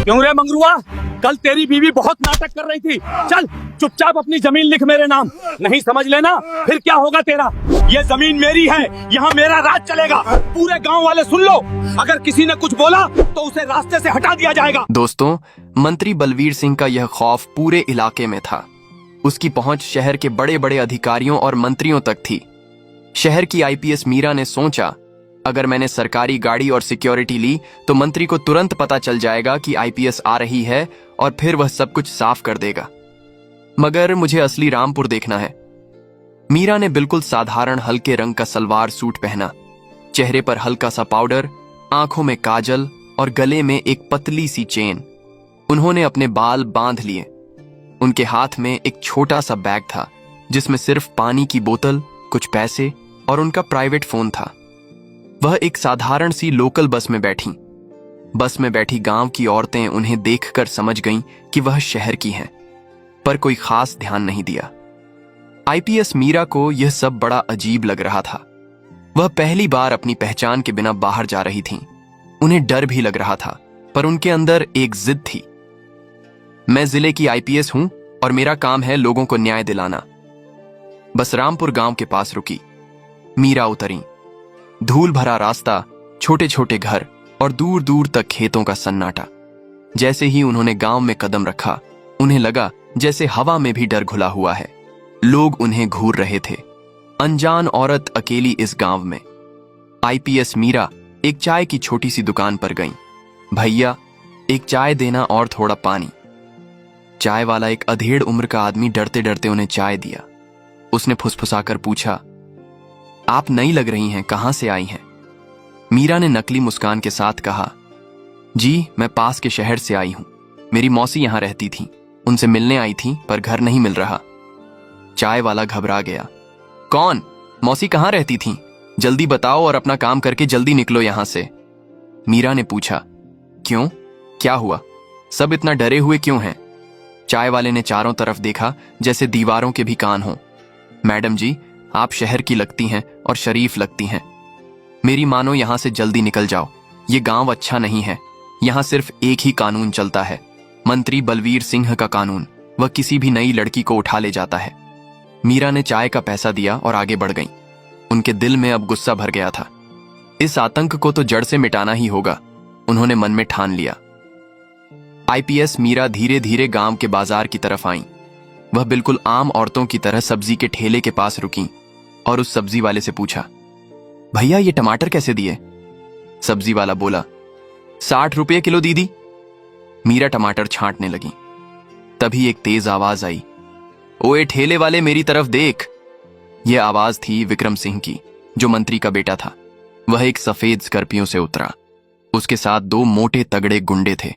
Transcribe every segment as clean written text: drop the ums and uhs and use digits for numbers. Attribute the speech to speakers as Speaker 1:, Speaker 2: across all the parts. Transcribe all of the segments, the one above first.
Speaker 1: क्यों रे मंगरुआ, कल तेरी बीवी बहुत नाटक कर रही थी। चल चुपचाप अपनी जमीन लिख मेरे नाम, नहीं समझ लेना फिर क्या होगा तेरा। ये जमीन मेरी है, यहाँ मेरा राज चलेगा। पूरे गांव वाले सुन लो, अगर किसी ने कुछ बोला तो उसे रास्ते से हटा दिया जाएगा।
Speaker 2: दोस्तों, मंत्री बलवीर सिंह का यह खौफ पूरे इलाके में था। उसकी पहुंच शहर के बड़े बड़े अधिकारियों और मंत्रियों तक थी। शहर की आईपीएस मीरा ने सोचा, अगर मैंने सरकारी गाड़ी और सिक्योरिटी ली तो मंत्री को तुरंत पता चल जाएगा कि आईपीएस आ रही है और फिर वह सब कुछ साफ कर देगा। मगर मुझे असली रामपुर देखना है। मीरा ने बिल्कुल साधारण हल्के रंग का सलवार सूट पहना, चेहरे पर हल्का सा पाउडर, आंखों में काजल और गले में एक पतली सी चेन। उन्होंने अपने बाल बांध लिए। उनके हाथ में एक छोटा सा बैग था जिसमें सिर्फ पानी की बोतल, कुछ पैसे और उनका प्राइवेट फोन था। वह एक साधारण सी लोकल बस में बैठी। बस में बैठी गांव की औरतें उन्हें देखकर समझ गईं कि वह शहर की हैं, पर कोई खास ध्यान नहीं दिया। आईपीएस मीरा को यह सब बड़ा अजीब लग रहा था। वह पहली बार अपनी पहचान के बिना बाहर जा रही थीं। उन्हें डर भी लग रहा था, पर उनके अंदर एक जिद थी। मैं जिले की आईपीएस हूं और मेरा काम है लोगों को न्याय दिलाना। बस रामपुर गांव के पास रुकी। मीरा उतरी। धूल भरा रास्ता, छोटे छोटे घर और दूर दूर तक खेतों का सन्नाटा। जैसे ही उन्होंने गांव में कदम रखा, उन्हें लगा जैसे हवा में भी डर घुला हुआ है। लोग उन्हें घूर रहे थे। अनजान औरत अकेली इस गांव में। आईपीएस मीरा एक चाय की छोटी सी दुकान पर गई। भैया, एक चाय देना और थोड़ा पानी। चाय वाला एक अधेड़ उम्र का आदमी डरते डरते उन्हें चाय दिया। उसने फुसफुसाकर पूछा, आप नई लग रही हैं, कहां से आई हैं? मीरा ने नकली मुस्कान के साथ कहा, जी मैं पास के शहर से आई हूं। मेरी मौसी यहां रहती थी, उनसे मिलने आई थी, पर घर नहीं मिल रहा। चाय वाला घबरा गया। कौन? मौसी कहां रहती थी? जल्दी बताओ और अपना काम करके जल्दी निकलो यहां से। मीरा ने पूछा, क्यों, क्या हुआ? सब इतना डरे हुए क्यों हैं? चाय वाले ने चारों तरफ देखा जैसे दीवारों के भी कान हों। मैडम जी, आप शहर की लगती हैं और शरीफ लगती हैं। मेरी मानो यहां से जल्दी निकल जाओ। ये गांव अच्छा नहीं है। यहां सिर्फ एक ही कानून चलता है, मंत्री बलवीर सिंह का कानून। वह किसी भी नई लड़की को उठा ले जाता है। मीरा ने चाय का पैसा दिया और आगे बढ़ गई। उनके दिल में अब गुस्सा भर गया था। इस आतंक को तो जड़ से मिटाना ही होगा, उन्होंने मन में ठान लिया। आईपीएस मीरा धीरे धीरे गांव के बाजार की तरफ आई। वह बिल्कुल आम औरतों की तरह सब्जी के ठेले के पास रुकी और उस सब्जी वाले से पूछा, भैया ये टमाटर कैसे दिए? सब्जी वाला बोला, 60 रुपये किलो दीदी। मीरा टमाटर छांटने लगी। तभी एक तेज आवाज आई, ओए ठेले वाले मेरी तरफ देख। यह आवाज थी विक्रम सिंह की, जो मंत्री का बेटा था। वह एक सफेद स्कॉर्पियो से उतरा। उसके साथ 2 मोटे तगड़े गुंडे थे।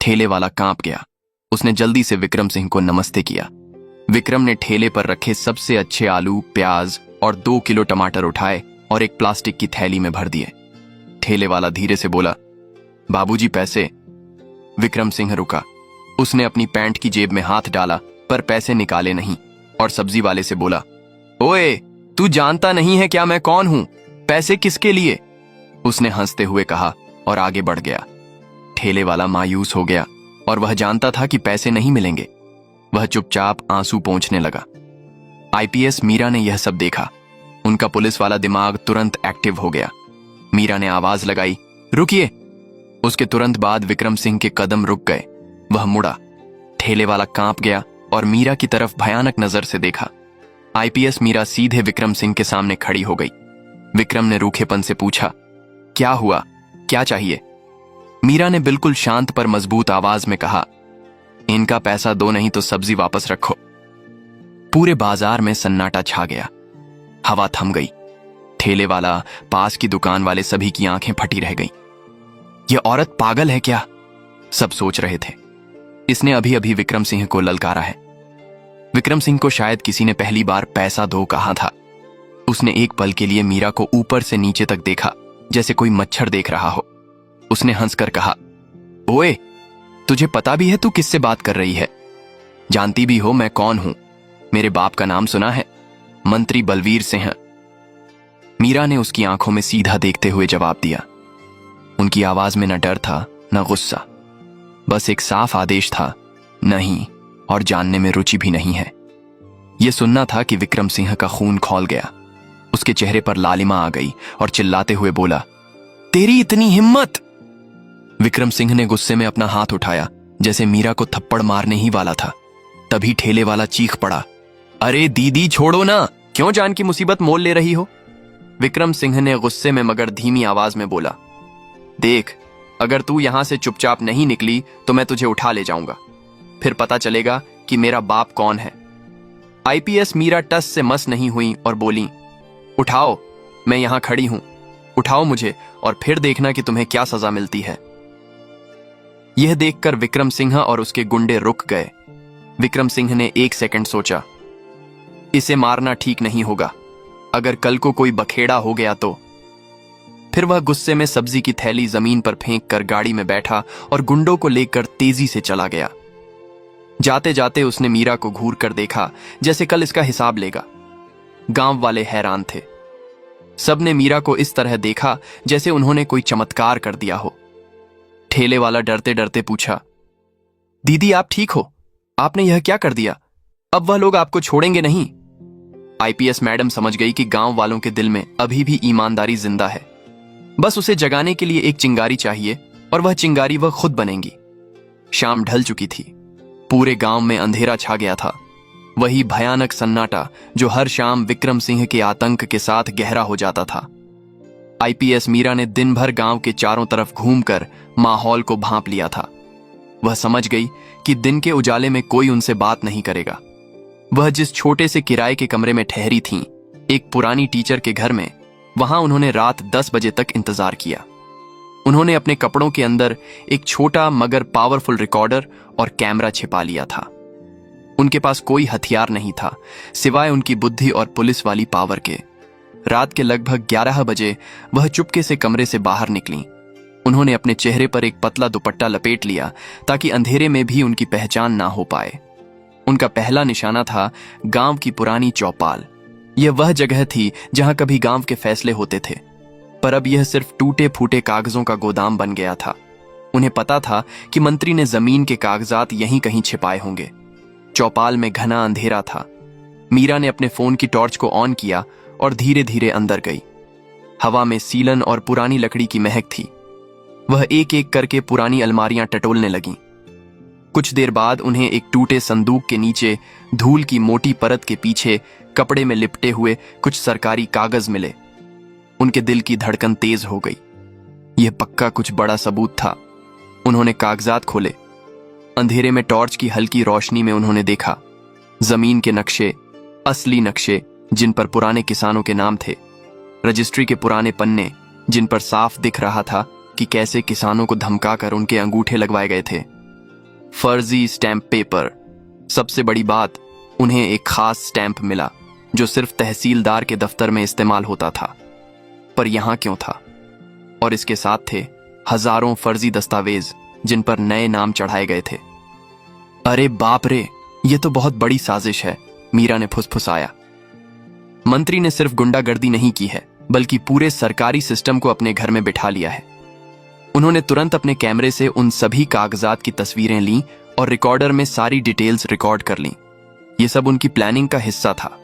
Speaker 2: ठेले वाला कांप गया। उसने जल्दी से विक्रम सिंह को नमस्ते किया। विक्रम ने ठेले पर रखे सबसे अच्छे आलू, प्याज और 2 किलो टमाटर उठाए और एक प्लास्टिक की थैली में भर दिए। ठेले वाला धीरे से बोला, बाबूजी पैसे। विक्रम सिंह रुका। उसने अपनी पैंट की जेब में हाथ डाला, पर पैसे निकाले नहीं और सब्जी वाले से बोला, ओए तू जानता नहीं है क्या मैं कौन हूं? पैसे किसके लिए? उसने हंसते हुए कहा और आगे बढ़ गया। ठेले वाला मायूस हो गया और वह जानता था कि पैसे नहीं मिलेंगे। वह चुपचाप आंसू पोंछने लगा। आईपीएस मीरा ने यह सब देखा। उनका पुलिस वाला दिमाग तुरंत एक्टिव हो गया। मीरा ने आवाज लगाई, रुकिए। उसके तुरंत बाद विक्रम सिंह के कदम रुक गए। वह मुड़ा। ठेले वाला कांप गया और मीरा की तरफ भयानक नजर से देखा। आईपीएस मीरा सीधे विक्रम सिंह के सामने खड़ी हो गई। विक्रम ने रूखेपन से पूछा, क्या हुआ, क्या चाहिए? मीरा ने बिल्कुल शांत पर मजबूत आवाज में कहा, इनका पैसा दो, नहीं तो सब्जी वापस रखो। पूरे बाजार में सन्नाटा छा गया। हवा थम गई। ठेले वाला, पास की दुकान वाले, सभी की आंखें फटी रह गईं। यह औरत पागल है क्या? सब सोच रहे थे। इसने अभी अभी विक्रम सिंह को ललकारा है। विक्रम सिंह को शायद किसी ने पहली बार पैसा दो कहा था। उसने एक पल के लिए मीरा को ऊपर से नीचे तक देखा, जैसे कोई मच्छर देख रहा हो। उसने हंसकर कहा, ओए तुझे पता भी है तू किससे बात कर रही है? जानती भी हो मैं कौन हूं? मेरे बाप का नाम सुना है? मंत्री बलवीर सिंह। मीरा ने उसकी आंखों में सीधा देखते हुए जवाब दिया। उनकी आवाज में न डर था न गुस्सा। बस एक साफ आदेश था, नहीं, और जानने में रुचि भी नहीं है। यह सुनना था कि विक्रम सिंह का खून खौल गया। उसके चेहरे पर लालिमा आ गई और चिल्लाते हुए बोला, तेरी इतनी हिम्मत! विक्रम सिंह ने गुस्से में अपना हाथ उठाया, जैसे मीरा को थप्पड़ मारने ही वाला था। तभी ठेले वाला चीख पड़ा, अरे दीदी छोड़ो ना, क्यों जान की मुसीबत मोल ले रही हो? विक्रम सिंह ने गुस्से में मगर धीमी आवाज में बोला, देख, अगर तू यहां से चुपचाप नहीं निकली तो मैं तुझे उठा ले जाऊंगा। फिर पता चलेगा कि मेरा बाप कौन है। आईपीएस मीरा टस से मस नहीं हुई और बोली, उठाओ, मैं यहां खड़ी हूं, उठाओ मुझे और फिर देखना कि तुम्हें क्या सजा मिलती है। यह देखकर विक्रम सिंह और उसके गुंडे रुक गए। विक्रम सिंह ने 1 सेकंड सोचा, इसे मारना ठीक नहीं होगा, अगर कल को कोई बखेड़ा हो गया तो। फिर वह गुस्से में सब्जी की थैली जमीन पर फेंक कर गाड़ी में बैठा और गुंडों को लेकर तेजी से चला गया। जाते जाते उसने मीरा को घूर कर देखा, जैसे कल इसका हिसाब लेगा। गांव वाले हैरान थे। सबने मीरा को इस तरह देखा जैसे उन्होंने कोई चमत्कार कर दिया हो। ठेले वाला डरते डरते पूछा, दीदी आप ठीक हो? आपने यह क्या कर दिया? अब वह लोग आपको छोड़ेंगे नहीं। आईपीएस मैडम समझ गई कि गांव वालों के दिल में अभी भी ईमानदारी जिंदा है। बस उसे जगाने के लिए एक चिंगारी चाहिए और वह चिंगारी वह खुद बनेंगी। शाम ढल चुकी थी। पूरे गांव में अंधेरा छा गया था। वही भयानक सन्नाटा जो हर शाम विक्रम सिंह के आतंक के साथ गहरा हो जाता था। आईपीएस मीरा ने दिन भर गांव के चारों तरफ घूमकर माहौल को भांप लिया था। वह समझ गई कि दिन के उजाले में कोई उनसे बात नहीं करेगा। वह जिस छोटे से किराए के कमरे में ठहरी थीं, एक पुरानी टीचर के घर में, वहां उन्होंने रात 10 बजे तक इंतजार किया। उन्होंने अपने कपड़ों के अंदर एक छोटा मगर पावरफुल रिकॉर्डर और कैमरा छिपा लिया था। उनके पास कोई हथियार नहीं था सिवाय उनकी बुद्धि और पुलिस वाली पावर के। रात के लगभग 11 बजे वह चुपके से कमरे से बाहर निकली। उन्होंने अपने चेहरे पर एक पतला दुपट्टा लपेट लिया ताकि अंधेरे में भी उनकी पहचान ना हो पाए। उनका पहला निशाना था गांव की पुरानी चौपाल। यह वह जगह थी जहां कभी गांव के फैसले होते थे, पर अब यह सिर्फ टूटे फूटे कागजों का गोदाम बन गया था। उन्हें पता था कि मंत्री ने जमीन के कागजात यहीं कहीं छिपाए होंगे। चौपाल में घना अंधेरा था। मीरा ने अपने फोन की टॉर्च को ऑन किया और धीरे धीरे अंदर गई। हवा में सीलन और पुरानी लकड़ी की महक थी। वह एक एक करके पुरानी अलमारियां टटोलने लगीं। कुछ देर बाद उन्हें एक टूटे संदूक के नीचे धूल की मोटी परत के पीछे कपड़े में लिपटे हुए कुछ सरकारी कागज मिले। उनके दिल की धड़कन तेज हो गई। यह पक्का कुछ बड़ा सबूत था। उन्होंने कागजात खोले। अंधेरे में टॉर्च की हल्की रोशनी में उन्होंने देखा जमीन के नक्शे, असली नक्शे जिन पर पुराने किसानों के नाम थे, रजिस्ट्री के पुराने पन्ने जिन पर साफ दिख रहा था कि कैसे किसानों को धमकाकर उनके अंगूठे लगवाए गए थे, फर्जी स्टैंप पेपर। सबसे बड़ी बात, उन्हें एक खास स्टैंप मिला जो सिर्फ तहसीलदार के दफ्तर में इस्तेमाल होता था, पर यहां क्यों था? और इसके साथ थे हजारों फर्जी दस्तावेज जिन पर नए नाम चढ़ाए गए थे। अरे बाप रे, यह तो बहुत बड़ी साजिश है, मीरा ने फुसफुसाया। मंत्री ने सिर्फ गुंडागर्दी नहीं की है, बल्कि पूरे सरकारी सिस्टम को अपने घर में बिठा लिया है। उन्होंने तुरंत अपने कैमरे से उन सभी कागजात की तस्वीरें लीं और रिकॉर्डर में सारी डिटेल्स रिकॉर्ड कर लीं। यह सब उनकी प्लानिंग का हिस्सा था।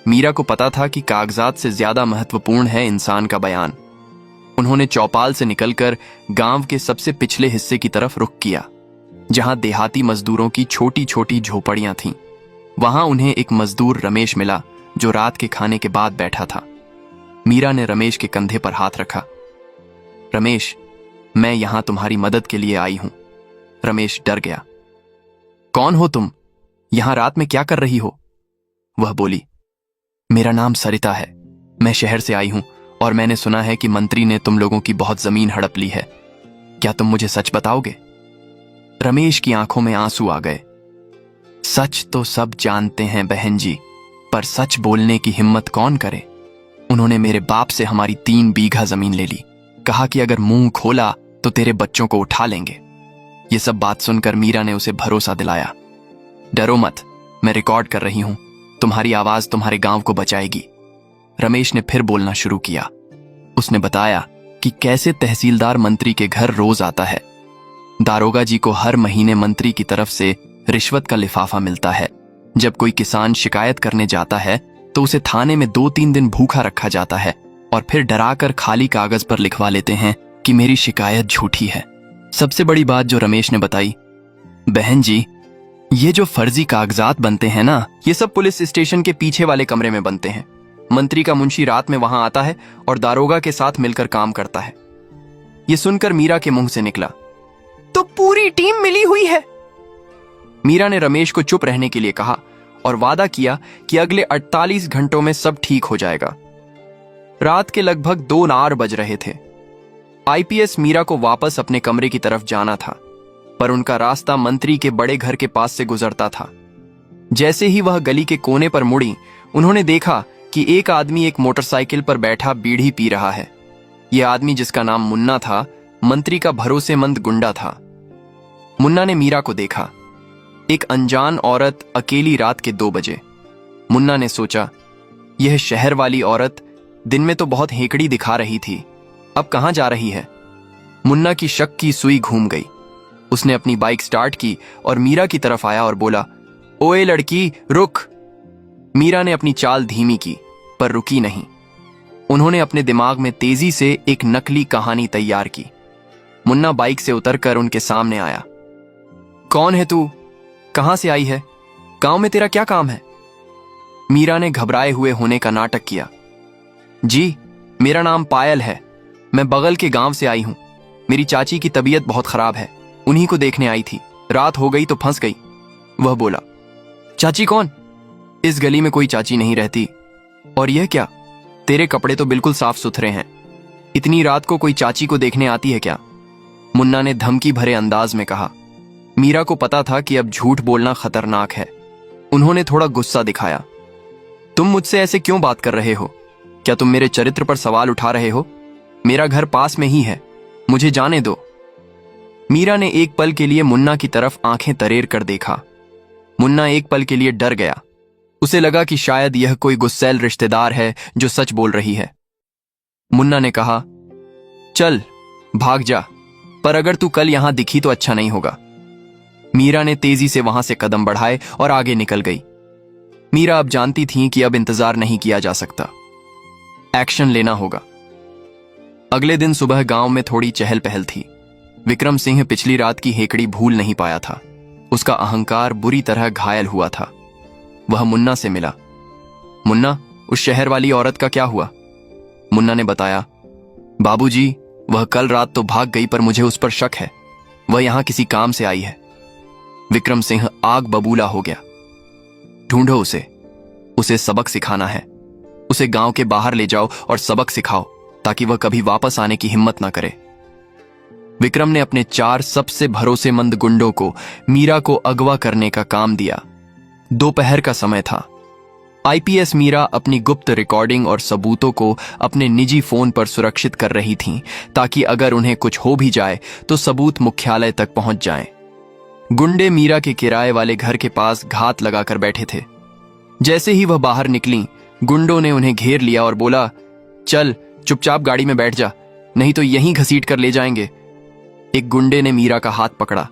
Speaker 2: मीरा को पता था कि कागजात से ज्यादा महत्वपूर्ण है इंसान का बयान। उन्होंने चौपाल से निकलकर गांव के सबसे पिछले हिस्से की तरफ रुख किया, जहां देहाती मजदूरों की छोटी छोटी झोपड़ियां थीं। वहां उन्हें एक मजदूर रमेश मिला जो रात के खाने के बाद बैठा था। मीरा ने रमेश के कंधे पर हाथ रखा। रमेश, मैं यहां तुम्हारी मदद के लिए आई हूं। रमेश डर गया। कौन हो तुम? यहां रात में क्या कर रही हो? वह बोली, मेरा नाम सरिता है, मैं शहर से आई हूं और मैंने सुना है कि मंत्री ने तुम लोगों की बहुत जमीन हड़प ली है। क्या तुम मुझे सच बताओगे? रमेश की आंखों में आंसू आ गए। सच तो सब जानते हैं बहन जी, पर सच बोलने की हिम्मत कौन करे? उन्होंने मेरे बाप से हमारी 3 बीघा जमीन ले ली। कहा कि अगर मुंह खोला तो तेरे बच्चों को उठा लेंगे। ये सब बात सुनकर मीरा ने उसे भरोसा दिलाया। डरो मत, मैं रिकॉर्ड कर रही हूं, तुम्हारी आवाज तुम्हारे गांव को बचाएगी। रमेश ने फिर बोलना शुरू किया। उसने बताया कि कैसे तहसीलदार मंत्री के घर रोज आता है, दारोगा जी को हर महीने मंत्री की तरफ से रिश्वत का लिफाफा मिलता है। जब कोई किसान शिकायत करने जाता है तो उसे थाने में 2-3 दिन भूखा रखा जाता है और फिर डराकर खाली कागज पर लिखवा लेते हैं कि मेरी शिकायत झूठी है। सबसे बड़ी बात जो रमेश ने बताई, बहन जी, ये जो फर्जी कागजात बनते हैं ना, ये सब पुलिस स्टेशन के पीछे वाले कमरे में बनते हैं। मंत्री का मुंशी रात में वहां आता है और दारोगा के साथ मिलकर काम करता है। ये सुनकर मीरा के मुंह से निकला, तो पूरी टीम मिली हुई है। मीरा ने रमेश को चुप रहने के लिए कहा और वादा किया कि अगले 48 घंटों में सब ठीक हो जाएगा। रात के लगभग 2 बज रहे थे। आईपीएस मीरा को वापस अपने कमरे की तरफ जाना था, पर उनका रास्ता मंत्री के बड़े घर के पास से गुजरता था। जैसे ही वह गली के कोने पर मुड़ी, उन्होंने देखा कि एक आदमी एक मोटरसाइकिल पर बैठा बीड़ी पी रहा है। यह आदमी, जिसका नाम मुन्ना था, मंत्री का भरोसेमंद गुंडा था। मुन्ना ने मीरा को देखा, एक अनजान औरत, अकेली रात के 2 बजे। मुन्ना ने सोचा, यह शहर वाली औरत दिन में तो बहुत हेकड़ी दिखा रही थी, अब कहां जा रही है। मुन्ना की शक की सुई घूम गई। उसने अपनी बाइक स्टार्ट की और मीरा की तरफ आया और बोला, ओए लड़की, रुक। मीरा ने अपनी चाल धीमी की, पर रुकी नहीं। उन्होंने अपने दिमाग में तेजी से एक नकली कहानी तैयार की। मुन्ना बाइक से उतरकर उनके सामने आया। कौन है तू? कहां से आई है? गांव में तेरा क्या काम है? मीरा ने घबराए हुए होने का नाटक किया। जी, मेरा नाम पायल है, मैं बगल के गांव से आई हूं। मेरी चाची की तबीयत बहुत खराब है, उन्हीं को देखने आई थी। रात हो गई तो फंस गई। वह बोला। चाची कौन? इस गली में कोई चाची नहीं रहती। और यह क्या, तेरे कपड़े तो बिल्कुल साफ सुथरे हैं, इतनी रात को कोई चाची को देखने आती है क्या? मुन्ना ने धमकी भरे अंदाज में कहा। मीरा को पता था कि अब झूठ बोलना खतरनाक है। उन्होंने थोड़ा गुस्सा दिखाया। तुम मुझसे ऐसे क्यों बात कर रहे हो? क्या तुम मेरे चरित्र पर सवाल उठा रहे हो? मेरा घर पास में ही है, मुझे जाने दो। मीरा ने एक पल के लिए मुन्ना की तरफ आंखें तरेर कर देखा। मुन्ना एक पल के लिए डर गया। उसे लगा कि शायद यह कोई गुस्सैल रिश्तेदार है जो सच बोल रही है। मुन्ना ने कहा, चल भाग जा, पर अगर तू कल यहां दिखी तो अच्छा नहीं होगा। मीरा ने तेजी से वहां से कदम बढ़ाए और आगे निकल गई। मीरा अब जानती थी कि अब इंतजार नहीं किया जा सकता, एक्शन लेना होगा। अगले दिन सुबह गांव में थोड़ी चहल पहल थी। विक्रम सिंह पिछली रात की हेकड़ी भूल नहीं पाया था। उसका अहंकार बुरी तरह घायल हुआ था। वह मुन्ना से मिला। मुन्ना, उस शहर वाली औरत का क्या हुआ? मुन्ना ने बताया, बाबूजी, वह कल रात तो भाग गई, पर मुझे उस पर शक है। वह यहां किसी काम से आई है। विक्रम सिंह आग बबूला हो गया। ढूंढो उसे सबक सिखाना है। उसे गांव के बाहर ले जाओ और सबक सिखाओ, ताकि वह कभी वापस आने की हिम्मत ना करे। विक्रम ने अपने 4 सबसे भरोसेमंद गुंडों को मीरा को अगवा करने का काम दिया। दोपहर का समय था। आईपीएस मीरा अपनी गुप्त रिकॉर्डिंग और सबूतों को अपने निजी फोन पर सुरक्षित कर रही थीं, ताकि अगर उन्हें कुछ हो भी जाए तो सबूत मुख्यालय तक पहुंच जाएं। गुंडे मीरा के किराए वाले घर के पास घात लगाकर बैठे थे। जैसे ही वह बाहर निकली, गुंडों ने उन्हें घेर लिया और बोला, चल चुपचाप गाड़ी में बैठ जा, नहीं तो यहीं घसीट कर ले जाएंगे। एक गुंडे ने मीरा का हाथ पकड़ा।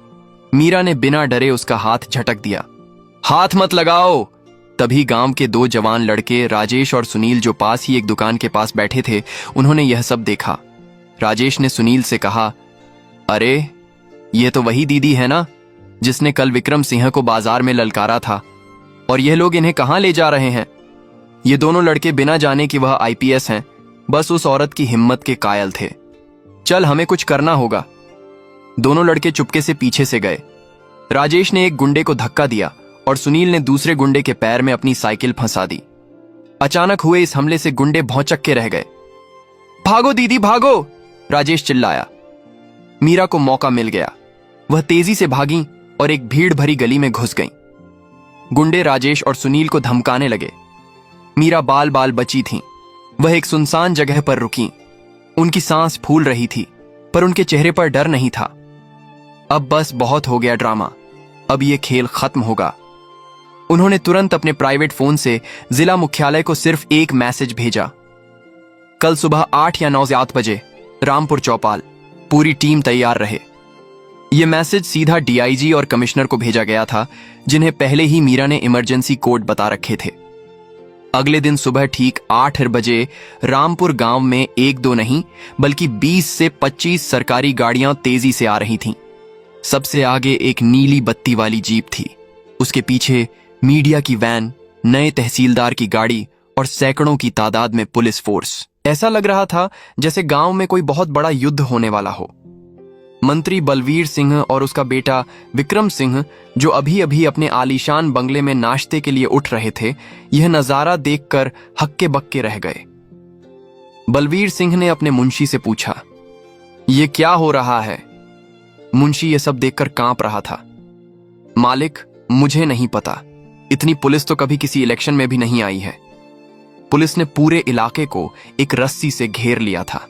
Speaker 2: मीरा ने बिना डरे उसका हाथ झटक दिया। हाथ मत लगाओ। तभी गांव के 2 जवान लड़के, राजेश और सुनील, जो पास ही एक दुकान के पास बैठे थे, उन्होंने यह सब देखा। राजेश ने सुनील से कहा, अरे ये तो वही दीदी है ना, जिसने कल विक्रम सिंह को बाजार में ललकारा था। और यह लोग इन्हें कहां ले जा रहे हैं? ये दोनों लड़के बिना जाने कि वह आईपीएस हैं, बस उस औरत की हिम्मत के कायल थे। चल, हमें कुछ करना होगा। दोनों लड़के चुपके से पीछे से गए। राजेश ने एक गुंडे को धक्का दिया और सुनील ने दूसरे गुंडे के पैर में अपनी साइकिल फंसा दी। अचानक हुए इस हमले से गुंडे भौंचक के रह गए। भागो दीदी भागो, राजेश चिल्लाया। मीरा को मौका मिल गया। वह तेजी से भागी और एक भीड़ भरी गली में घुस गईं। गुंडे राजेश और सुनील को धमकाने लगे। मीरा बाल बाल बची थीं। वह एक सुनसान जगह पर रुकी। उनकी सांस फूल रही थी, पर उनके चेहरे पर डर नहीं था। अब बस बहुत हो गया ड्रामा, अब यह खेल खत्म होगा। उन्होंने तुरंत अपने प्राइवेट फोन से जिला मुख्यालय को सिर्फ एक मैसेज भेजा, कल सुबह 8 या 9 बजे रामपुर चौपाल, पूरी टीम तैयार रहे। ये मैसेज सीधा डीआईजी और कमिश्नर को भेजा गया था, जिन्हें पहले ही मीरा ने इमरजेंसी कोड बता रखे थे। अगले दिन सुबह ठीक 8 बजे रामपुर गांव में एक दो नहीं बल्कि 20 से 25 सरकारी गाड़ियां तेजी से आ रही थीं। सबसे आगे एक नीली बत्ती वाली जीप थी, उसके पीछे मीडिया की वैन, नए तहसीलदार की गाड़ी और सैकड़ों की तादाद में पुलिस फोर्स। ऐसा लग रहा था जैसे गांव में कोई बहुत बड़ा युद्ध होने वाला हो। मंत्री बलवीर सिंह और उसका बेटा विक्रम सिंह, जो अभी अभी अपने आलीशान बंगले में नाश्ते के लिए उठ रहे थे, यह नजारा देखकर हक्के बक्के रह गए। बलवीर सिंह ने अपने मुंशी से पूछा, "यह क्या हो रहा है?" मुंशी ये सब देखकर कांप रहा था। "मालिक, मुझे नहीं पता। इतनी पुलिस तो कभी किसी इलेक्शन में भी नहीं आई है।" पुलिस ने पूरे इलाके को एक रस्सी से घेर लिया था।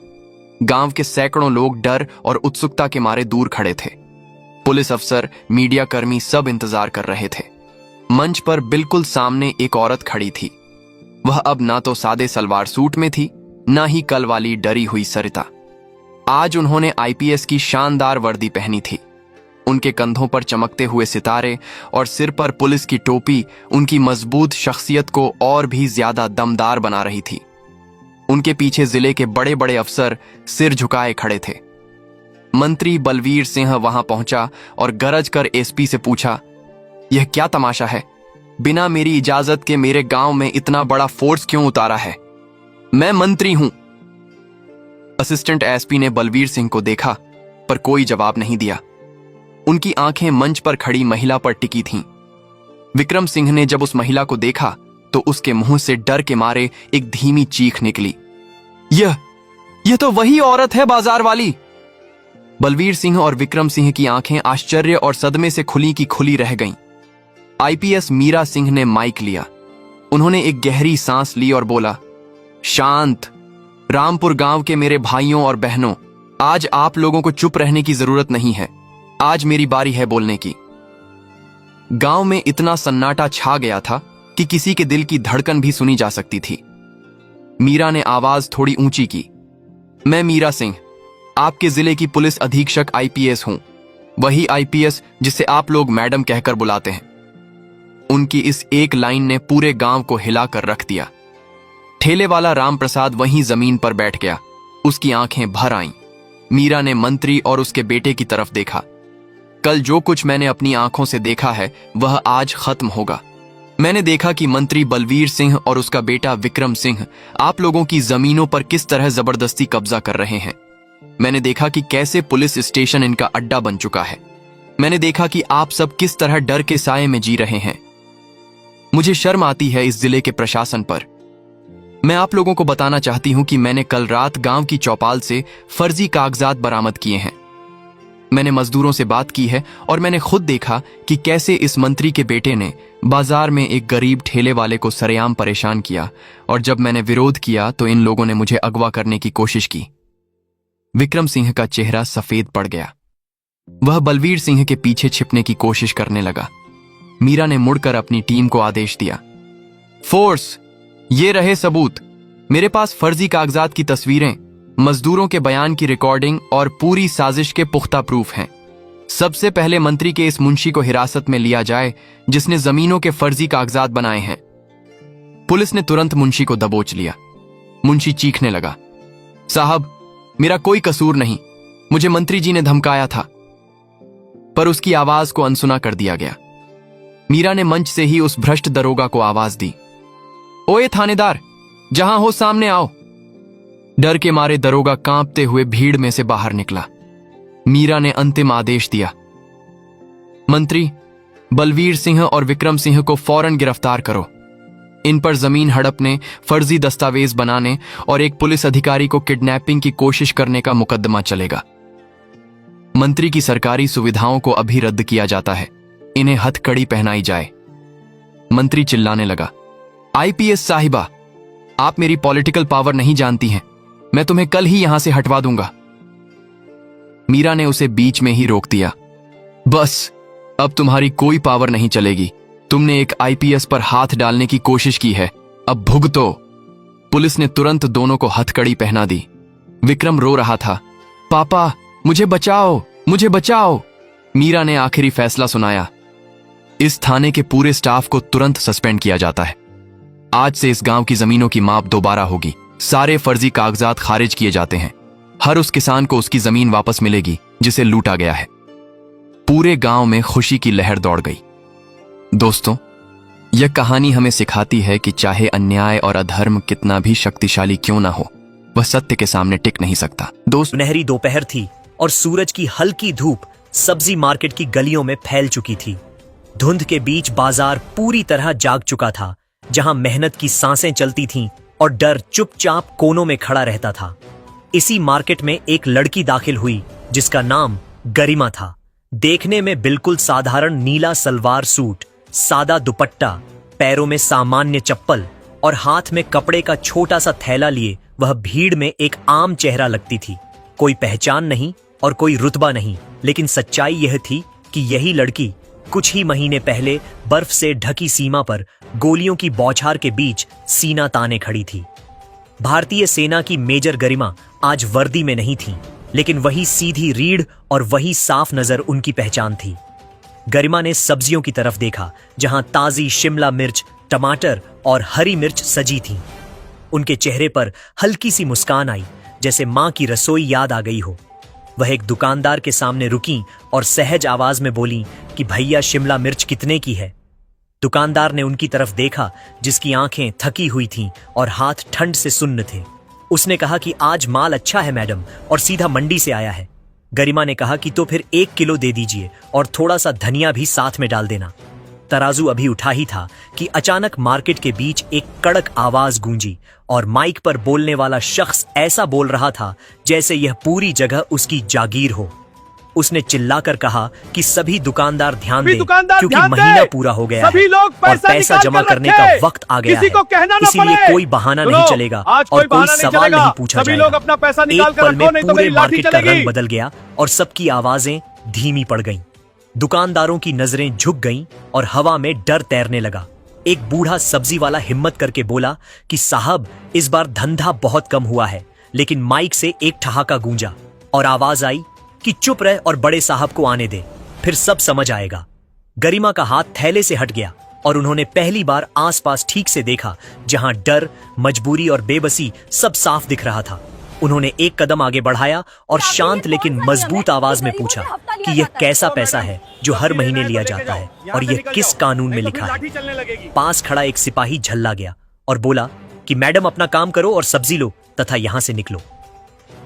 Speaker 2: गांव के सैकड़ों लोग डर और उत्सुकता के मारे दूर खड़े थे। पुलिस अफसर, मीडिया कर्मी सब इंतजार कर रहे थे। मंच पर बिल्कुल सामने एक औरत खड़ी थी। वह अब ना तो सादे सलवार सूट में थी, ना ही कल वाली डरी हुई सरिता। आज उन्होंने आईपीएस की शानदार वर्दी पहनी थी। उनके कंधों पर चमकते हुए सितारे और सिर पर पुलिस की टोपी उनकी मजबूत शख्सियत को और भी ज्यादा दमदार बना रही थी। उनके पीछे जिले के बड़े बड़े अफसर सिर झुकाए खड़े थे। मंत्री बलवीर सिंह वहां पहुंचा और गरज कर एसपी से पूछा, "यह क्या तमाशा है? बिना मेरी इजाजत के मेरे गांव में इतना बड़ा फोर्स क्यों उतारा है? मैं मंत्री हूं।" असिस्टेंट एसपी ने बलवीर सिंह को देखा पर कोई जवाब नहीं दिया। उनकी आंखें मंच पर खड़ी महिला पर टिकी थीं। विक्रम सिंह ने जब उस महिला को देखा तो उसके मुंह से डर के मारे एक धीमी चीख निकली, यह तो वही औरत है, बाजार वाली। बलवीर सिंह और विक्रम सिंह की आंखें आश्चर्य और सदमे से खुली की खुली रह गईं। आईपीएस मीरा सिंह ने माइक लिया। उन्होंने एक गहरी सांस ली और बोला, "शांत। रामपुर गांव के मेरे भाइयों और बहनों, आज आप लोगों को चुप रहने की जरूरत नहीं है। आज मेरी बारी है बोलने की।" गांव में इतना सन्नाटा छा गया था कि किसी के दिल की धड़कन भी सुनी जा सकती थी। मीरा ने आवाज थोड़ी ऊंची की, "मैं मीरा सिंह, आपके जिले की पुलिस अधीक्षक आईपीएस हूं। वही आईपीएस जिसे आप लोग मैडम कहकर बुलाते हैं।" उनकी इस एक लाइन ने पूरे गांव को हिलाकर रख दिया। ठेले वाला राम प्रसाद वहीं जमीन पर बैठ गया। उसकी आंखें भर आईं। मीरा ने मंत्री और उसके बेटे की तरफ देखा। "कल जो कुछ मैंने अपनी आंखों से देखा है वह आज खत्म होगा। मैंने देखा कि मंत्री बलवीर सिंह और उसका बेटा विक्रम सिंह आप लोगों की जमीनों पर किस तरह जबरदस्ती कब्जा कर रहे हैं। मैंने देखा कि कैसे पुलिस स्टेशन इनका अड्डा बन चुका है। मैंने देखा कि आप सब किस तरह डर के साए में जी रहे हैं। मुझे शर्म आती है इस जिले के प्रशासन पर। मैं आप लोगों को बताना चाहती हूं कि मैंने कल रात गांव की चौपाल से फर्जी कागजात बरामद किए हैं। मैंने मजदूरों से बात की है और मैंने खुद देखा कि कैसे इस मंत्री के बेटे ने बाजार में एक गरीब ठेले वाले को सरेआम परेशान किया, और जब मैंने विरोध किया तो इन लोगों ने मुझे अगवा करने की कोशिश की। विक्रम सिंह का चेहरा सफेद पड़ गया। वह बलवीर सिंह के पीछे छिपने की कोशिश करने लगा। मीरा ने मुड़कर अपनी टीम को आदेश दिया, "फोर्स, ये रहे सबूत। मेरे पास फर्जी कागजात की तस्वीरें, मजदूरों के बयान की रिकॉर्डिंग और पूरी साजिश के पुख्ता प्रूफ हैं। सबसे पहले मंत्री के इस मुंशी को हिरासत में लिया जाए जिसने जमीनों के फर्जी कागजात बनाए हैं।" पुलिस ने तुरंत मुंशी को दबोच लिया। मुंशी चीखने लगा, "साहब, मेरा कोई कसूर नहीं। मुझे मंत्री जी ने धमकाया था।" पर उसकी आवाज को अनसुना कर दिया गया। मीरा ने मंच से ही उस भ्रष्ट दरोगा को आवाज दी, "ओए थानेदार, जहां हो सामने आओ।" डर के मारे दरोगा कांपते हुए भीड़ में से बाहर निकला। मीरा ने अंतिम आदेश दिया, "मंत्री बलवीर सिंह और विक्रम सिंह को फौरन गिरफ्तार करो। इन पर जमीन हड़पने, फर्जी दस्तावेज बनाने और एक पुलिस अधिकारी को किडनैपिंग की कोशिश करने का मुकदमा चलेगा। मंत्री की सरकारी सुविधाओं को अभी रद्द किया जाता है। इन्हें हथकड़ी पहनाई जाए।" मंत्री चिल्लाने लगा, "आईपीएस साहिबा, आप मेरी पॉलिटिकल पावर नहीं जानती हैं। मैं तुम्हें कल ही यहां से हटवा दूंगा।" मीरा ने उसे बीच में ही रोक दिया, "बस, अब तुम्हारी कोई पावर नहीं चलेगी। तुमने एक आईपीएस पर हाथ डालने की कोशिश की है, अब भुगतो।" पुलिस ने तुरंत दोनों को हथकड़ी पहना दी। विक्रम रो रहा था, "पापा, मुझे बचाओ, मुझे बचाओ।" मीरा ने आखिरी फैसला सुनाया। इस थाने के पूरे स्टाफ को तुरंत सस्पेंड किया जाता है। आज से इस गांव की जमीनों की माप दोबारा होगी। सारे फर्जी कागजात खारिज किए जाते हैं। हर उस किसान को उसकी जमीन वापस मिलेगी जिसे लूटा गया है। पूरे गांव में खुशी की लहर दौड़ गई। दोस्तों, यह कहानी हमें सिखाती है कि चाहे अन्याय और अधर्म कितना भी शक्तिशाली क्यों ना हो, वह सत्य के सामने टिक नहीं सकता।
Speaker 3: सुनहरी दोपहर थी और सूरज की हल्की धूप सब्जी मार्केट की गलियों में फैल चुकी थी। धुंध के बीच बाजार पूरी तरह जाग चुका था, जहां मेहनत की सांसें चलती थीं और डर चुपचाप कोनों में खड़ा रहता था। इसी मार्केट में एक लड़की दाखिल हुई जिसका नाम गरिमा था। देखने में बिल्कुल साधारण नीला सलवार सूट, सादा दुपट्टा, पैरों में सामान्य चप्पल और हाथ में कपड़े का छोटा सा थैला लिए वह भीड़ में एक आम चेहरा लगती थी। कोई पहचान नहीं और कोई रुतबा नहीं, लेकिन सच्चाई यह थी कि यही लड़की कुछ ही महीने पहले बर्फ से ढकी सीमा पर गोलियों की बौछार के बीच सीना ताने खड़ी थी। भारतीय सेना की मेजर गरिमा आज वर्दी में नहीं थी, लेकिन वही सीधी रीढ़ और वही साफ नजर उनकी पहचान थी। गरिमा ने सब्जियों की तरफ देखा, जहां ताजी शिमला मिर्च, टमाटर और हरी मिर्च सजी थीं। उनके चेहरे पर हल्की सी मुस्कान आई, जैसे मां की रसोई याद आ गई हो। वह एक दुकानदार के सामने रुकी और सहज आवाज में बोली कि भैया, शिमला मिर्च कितने की है? दुकानदार ने उनकी तरफ देखा, जिसकी आंखें थकी हुई थीं और हाथ ठंड से सुन्न थे। उसने कहा कि आज माल अच्छा है मैडम, और सीधा मंडी से आया है। गरिमा ने कहा कि तो फिर 1 किलो दे दीजिए और थोड़ा सा धनिया भी साथ में डाल देना। तराजू अभी उठा ही था कि अचानक मार्केट के बीच एक कड़क आवाज गूंजी और माइक पर बोलने वाला शख्स ऐसा बोल रहा था जैसे यह पूरी जगह उसकी जागीर हो। उसने चिल्लाकर कहा कि सभी दुकानदार ध्यान दें, क्योंकि महीना पूरा हो गया है और पैसा जमा करने का वक्त आ गया है। इसीलिए कोई बहाना नहीं चलेगा और कोई सवाल नहीं पूछा जाएगा। एक पल में पूरे मार्केट का रंग बदल गया और सबकी आवाजें धीमी पड़ गईं। दुकानदारों की नजरें झुक गईं और हवा में डर तैरने लगा। एक बूढ़ा सब्जी वाला हिम्मत करके बोला कि साहब, इस बार धंधा बहुत कम हुआ है। लेकिन माइक से एक ठहाका गूंजा और आवाज आई कि चुप रह और बड़े साहब को आने दे, फिर सब समझ आएगा। गरिमा का हाथ थैले से हट गया और उन्होंने पहली बार आसपास ठीक से देखा, जहां डर, मजबूरी और बेबसी सब साफ दिख रहा था। उन्होंने एक कदम आगे बढ़ाया और शांत लेकिन मजबूत आवाज में पूछा कि यह कैसा पैसा है जो हर महीने लिया जाता है और यह किस कानून में लिखा है। पास खड़ा एक सिपाही झल्ला गया और बोला कि मैडम, अपना काम करो और सब्जी लो तथा यहां से निकलो।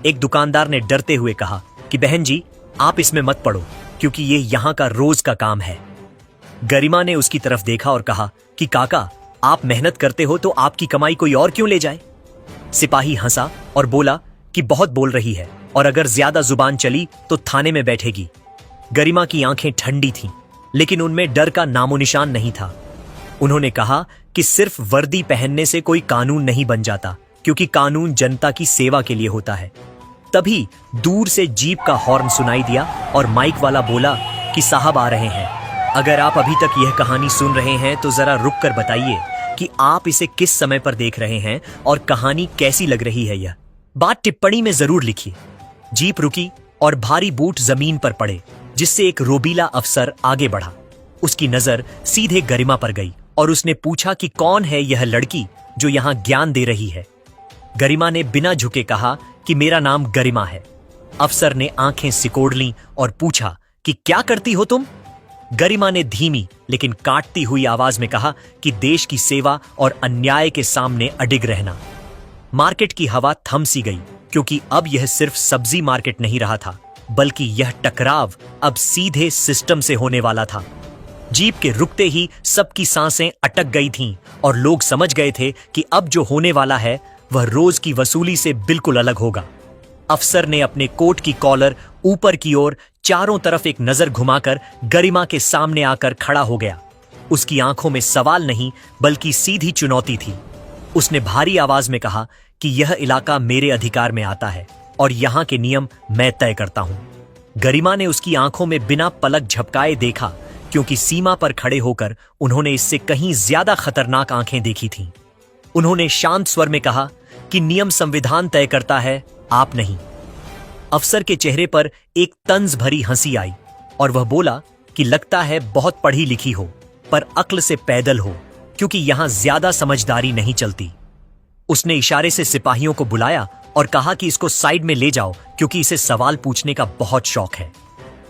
Speaker 3: एक दुकानदार ने डरते हुए कहा कि बहन जी, आप इसमें मत पड़ो, क्योंकि ये यहां का रोज का काम है। गरिमा ने उसकी तरफ देखा और कहा कि काका, आप मेहनत करते हो तो आपकी कमाई कोई और क्यों ले जाए? सिपाही हंसा और बोला कि बहुत बोल रही है और अगर ज्यादा जुबान चली तो थाने में बैठेगी। गरिमा की आंखें ठंडी थीं, लेकिन उनमें डर का नामो निशान नहीं था। उन्होंने कहा कि सिर्फ वर्दी पहनने से कोई कानून नहीं बन जाता, क्योंकि कानून जनता की सेवा के लिए होता है। तभी दूर से जीप का हॉर्न सुनाई दिया और माइक वाला बोला कि साहब आ रहे हैं। अगर आप अभी तक यह कहानी सुन रहे हैं तो जरा रुक कर बताइए कि आप इसे किस समय पर देख रहे हैं और कहानी कैसी लग रही है। यह बात टिप्पणी में जरूर लिखिए। जीप रुकी और भारी बूट जमीन पर पड़े, जिससे एक रोबीला अफसर आगे बढ़ा। उसकी नजर सीधे गरिमा पर गई और उसने पूछा कि कौन है यह लड़की जो यहां ज्ञान दे रही है। गरिमा ने बिना झुके कहा कि मेरा नाम गरिमा है। अफसर ने आंखें सिकोड़ लीं और पूछा कि क्या करती हो तुम? गरिमा ने धीमी लेकिन काटती हुई आवाज में कहा कि देश की सेवा और अन्याय के सामने अडिग रहना। मार्केट की हवा थम सी गई, क्योंकि अब यह सिर्फ सब्जी मार्केट नहीं रहा था, बल्कि यह टकराव अब सीधे सिस्टम से होने वाला था। जीप के रुकते ही सबकी सांसें अटक गई थीं और लोग समझ गए थे कि अब जो होने वाला है वह रोज की वसूली से बिल्कुल अलग होगा। अफसर ने अपने कोट की कॉलर ऊपर की ओर चारों तरफ एक नजर घुमाकर गरिमा के सामने आकर खड़ा हो गया। उसकी आंखों में सवाल नहीं बल्कि सीधी चुनौती थी। उसने भारी आवाज में कहा कि यह इलाका मेरे अधिकार में आता है और यहां के नियम मैं तय करता हूं। गरिमा ने उसकी आंखों में बिना पलक झपकाए देखा, क्योंकि सीमा पर खड़े होकर उन्होंने इससे कहीं ज्यादा खतरनाक आंखें देखी थीं। उन्होंने शांत स्वर में कहा कि नियम संविधान तय करता है, आप नहीं। अफसर के चेहरे पर एक तंज भरी हंसी आई और वह बोला कि लगता है बहुत पढ़ी लिखी हो, पर अक्ल से पैदल हो, क्योंकि यहां ज्यादा समझदारी नहीं चलती। उसने इशारे से सिपाहियों को बुलाया और कहा कि इसको साइड में ले जाओ, क्योंकि इसे सवाल पूछने का बहुत शौक है।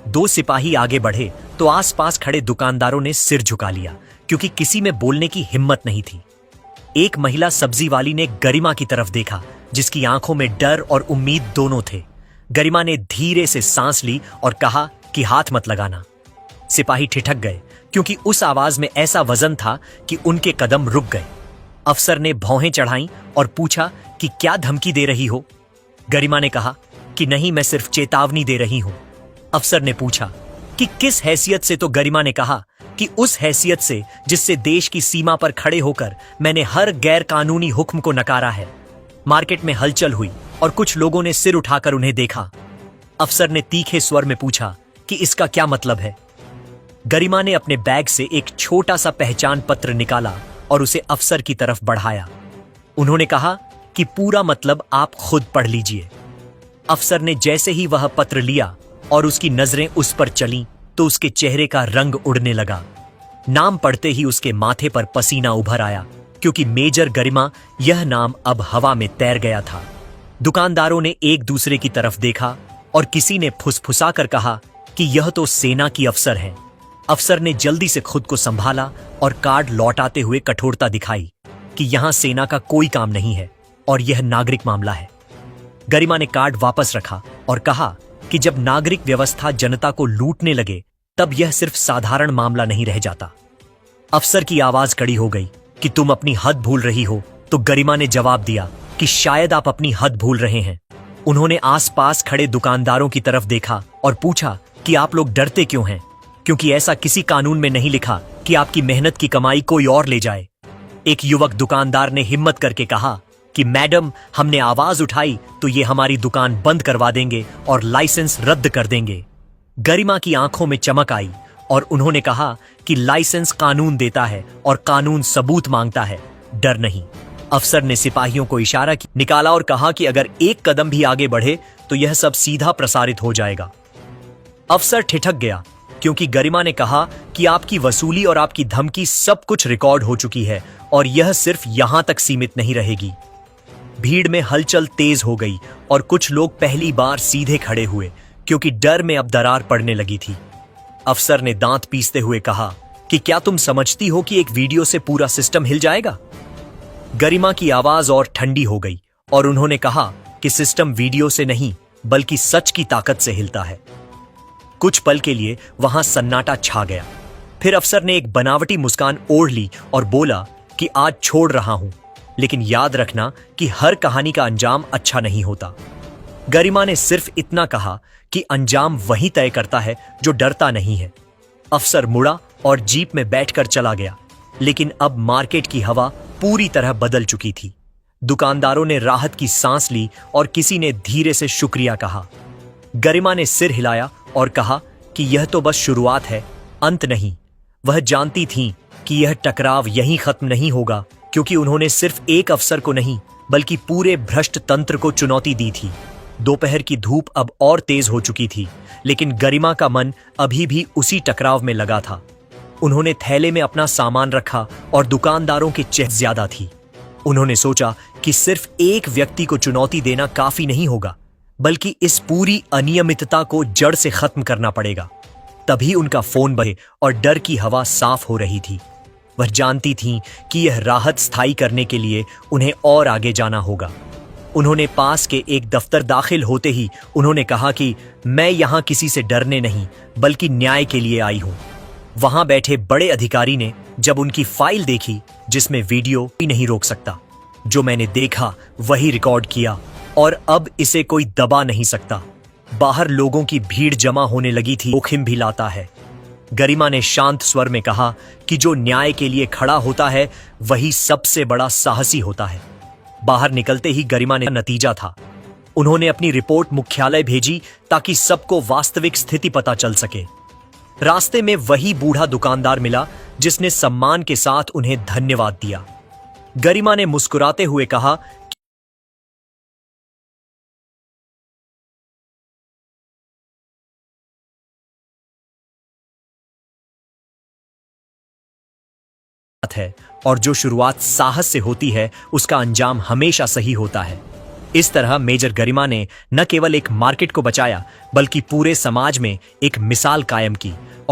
Speaker 3: 2 सिपाही आगे बढ़े तो आसपास खड़े दुकानदारों ने सिर झुका लिया, क्योंकि किसी में बोलने की हिम्मत नहीं थी। एक महिला सब्जी वाली ने गरिमा की तरफ देखा, जिसकी आंखों में डर और उम्मीद दोनों थे। गरिमा ने धीरे से सांस ली और कहा कि हाथ मत लगाना। सिपाही ठिठक गए, क्योंकि उस आवाज में ऐसा वजन था कि उनके कदम रुक गए। अफसर ने भौहें चढ़ाईं और पूछा कि क्या धमकी दे रही हो? गरिमा ने कहा कि नहीं, मैं सिर्फ चेतावनी दे रही हूं। अफसर ने पूछा कि किस हैसियत से? तो गरिमा ने कहा कि उस हैसियत से जिससे देश की सीमा पर खड़े होकर मैंने हर गैर कानूनी हुक्म को नकारा है। मार्केट में हलचल हुई और कुछ लोगों ने सिर उठाकर उन्हें देखा। अफसर ने तीखे स्वर में पूछा कि इसका क्या मतलब है? गरिमा ने अपने बैग से एक छोटा सा पहचान पत्र निकाला और उसे अफसर की तरफ बढ़ाया। उन्होंने कहा कि पूरा मतलब आप खुद पढ़ लीजिए। अफसर ने जैसे ही वह पत्र लिया और उसकी नजरें उस पर चलीं, तो उसके चेहरे का रंग उड़ने लगा। नाम पढ़ते ही उसके माथे पर पसीना उभर आया, क्योंकि मेजर गरिमा यह नाम अब हवा में तैर गया था। दुकानदारों ने एक दूसरे की तरफ देखा और किसी ने फुसफुसाकर कहा कि यह तो सेना की अफसर हैं। अफसर ने जल्दी से खुद को संभाला और कार्ड लौटाते हुए कठोरता दिखाई कि यहां सेना का कोई काम नहीं है और यह नागरिक मामला है। गरिमा ने कार्ड वापस रखा और कहा कि जब नागरिक व्यवस्था जनता को लूटने लगे, तब यह सिर्फ साधारण मामला नहीं रह जाता। अफसर की आवाज कड़ी हो गई कि तुम अपनी हद भूल रही हो। तो गरिमा ने जवाब दिया कि शायद आप अपनी हद भूल रहे हैं। उन्होंने आसपास खड़े दुकानदारों की तरफ देखा और पूछा कि आप लोग डरते क्यों हैं? क्योंकि ऐसा किसी कानून में नहीं लिखा कि आपकी मेहनत की कमाई कोई और ले जाए। एक युवक दुकानदार ने हिम्मत करके कहा कि मैडम, हमने आवाज उठाई तो ये हमारी दुकान बंद करवा देंगे और लाइसेंस रद्द कर देंगे। गरिमा की आंखों में चमक आई और उन्होंने कहा कि लाइसेंस कानून देता है और कानून सबूत मांगता है, डर नहीं। अफसर ने सिपाहियों को इशारा निकाला और कहा कि अगर एक कदम भी आगे बढ़े तो यह सब सीधा प्रसारित हो जाएगा। अफसर ठिठक गया, क्योंकि गरिमा ने कहा कि आपकी वसूली और आपकी धमकी सब कुछ रिकॉर्ड हो चुकी है और यह सिर्फ यहां तक सीमित नहीं रहेगी। भीड़ में हलचल तेज हो गई और कुछ लोग पहली बार सीधे खड़े हुए, क्योंकि डर में अब दरार पड़ने लगी थी। अफसर ने दांत पीसते हुए कहा कि क्या तुम समझती हो कि एक वीडियो से पूरा सिस्टम हिल जाएगा? गरिमा की आवाज और ठंडी हो गई और उन्होंने कहा कि सिस्टम वीडियो से नहीं, बल्कि सच की ताकत से हिलता है। कुछ पल के लिए वहां सन्नाटा छा गया। फिर अफसर ने एक बनावटी मुस्कान ओढ़ ली और बोला कि आज छोड़ रहा हूं, लेकिन याद रखना कि हर कहानी का अंजाम अच्छा नहीं होता। गरिमा ने सिर्फ इतना कहा कि अंजाम वही तय करता है जो डरता नहीं है। अफसर मुड़ा और जीप में बैठकर चला गया, लेकिन अब मार्केट की हवा पूरी तरह बदल चुकी थी। दुकानदारों ने राहत की सांस ली और किसी ने धीरे से शुक्रिया कहा। गरिमा ने सिर हिलाया और कहा कि यह तो बस शुरुआत है, अंत नहीं। वह जानती थीं कि यह टकराव यहीं खत्म नहीं होगा, क्योंकि उन्होंने सिर्फ एक अफसर को नहीं, बल्कि पूरे भ्रष्ट तंत्र को चुनौती दी थी। दोपहर की धूप अब और तेज हो चुकी थी, लेकिन गरिमा का मन अभी भी उसी टकराव में लगा था। उन्होंने थैले में अपना सामान रखा और दुकानदारों की चेहरे ज्यादा थी। उन्होंने सोचा कि सिर्फ एक व्यक्ति को चुनौती देना काफी नहीं होगा, बल्कि इस पूरी अनियमितता को जड़ से खत्म करना पड़ेगा। तभी उनका फोन बजे और डर की हवा साफ हो रही थी। वह जानती थीं कि यह राहत स्थायी करने के लिए उन्हें और आगे जाना होगा। उन्होंने पास के एक दफ्तर दाखिल होते ही उन्होंने कहा कि मैं यहां किसी से डरने नहीं, बल्कि न्याय के लिए आई हूं। वहां बैठे बड़े अधिकारी ने जब उनकी फाइल देखी, जिसमें वीडियो भी नहीं रोक सकता, जो मैंने देखा वही रिकॉर्ड किया और अब इसे कोई दबा नहीं सकता। बाहर लोगों की भीड़ जमा होने लगी थी। जोखिम भी लाता है। गरिमा ने शांत स्वर में कहा कि जो न्याय के लिए खड़ा होता है वही सबसे बड़ा साहसी होता है। बाहर निकलते ही गरिमा ने नतीजा था। उन्होंने अपनी रिपोर्ट मुख्यालय भेजी ताकि सबको वास्तविक स्थिति पता चल सके। रास्ते में वही बूढ़ा दुकानदार मिला जिसने सम्मान के साथ उन्हें धन्यवाद दिया। गरिमा ने मुस्कुराते हुए कहा शुरुआत है और जो शुरुआत साहस से होती है उसका अंजाम हमेशा सही होता है। इस तरह मेजर गरिमा ने न केवल एक मार्केट को बचाया बल्कि पूरे समाज में एक मिसाल कायम की और